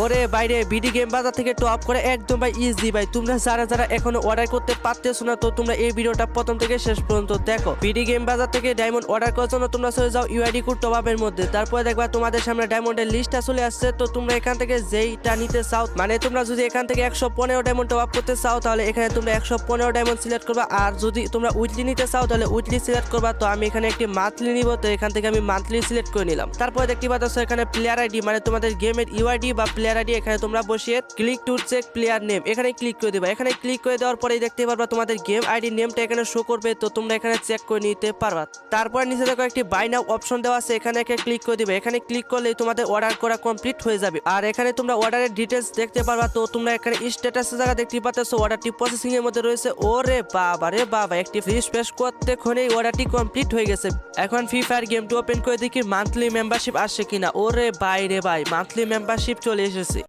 ওরে বাইরে BD game বাজার থেকে টপ করে একদম ভাই ইজি ভাই। তোমরা যারা যারা এখনো অর্ডার করতে পারতেছো না, তো তোমরা এই ভিডিওটা প্রথম থেকে শেষ পর্যন্ত দেখো। বিডি গেম বাজার থেকে ডায়মন্ড অর্ডার করার জন্য তোমরা চলে যাও ইউআইডি কোড টপআপের মধ্যে। তারপরে দেখবা তোমাদের সামনে ডায়মন্ডের লিস্টটা চলে আসছে। তো তোমরা এখান থেকে যেইটা নিতে চাও, মানে তোমরা যদি এখান থেকে 115 ডায়মন্ড টপ আপ করতে চাও তাহলে এখানে তোমরা 115 ডায়মন্ড সিলেক্ট করবা। আর যদি তোমরা উইকলি নিতে চাও তাহলে উইকলি সিলেক্ট করবা। তো আমি এখানে একটি মান্থলি নিব, তো এখান থেকে আমি মান্থলি সিলেক্ট করে নিলাম। তারপরে দেখতে পাচ্ছ এখানে প্লেয়ার আইডি, মানে তোমাদের গেমের ইউআইডি বা প্লেয়ার আইডি এখানে তোমরা বসিয়ে click to check player name এখানে ক্লিক করে দেবা। এখানে ক্লিক করে দেওয়ার পরেই দেখতে পারবা তোমাদের গেম আইডি নেমটা এখানে শো করবে। তো তোমরা এখানে চেক করে নিতে পারবা। তারপর নিচে দেখো একটি বাই নাও অপশন দেওয়া আছে, এখানে ক্লিক করে দিবে। এখানে ক্লিক করলেই তোমাদের অর্ডার করা কমপ্লিট হয়ে যাবে। আর এখানে তোমরা অর্ডারের ডিটেলস দেখতে পারবা। তো তোমরা এখানে স্ট্যাটাসের জায়গা দেখতে পাচ্ছ অর্ডারটি প্রসেসিং এর মধ্যে রয়েছে। ওরে বাবা রে বাবা, একটি রিফ্রেশ করতে ক্ষণেই অর্ডারটি কমপ্লিট হয়ে গেছে। এখন ফ্রি ফায়ার গেমটি ওপেন করে দেখি মান্থলি মেম্বারশিপ আসছে কিনা। ওরে ভাই রে ভাই, মান্থলি মেম্বারশিপ চলে এসেছে।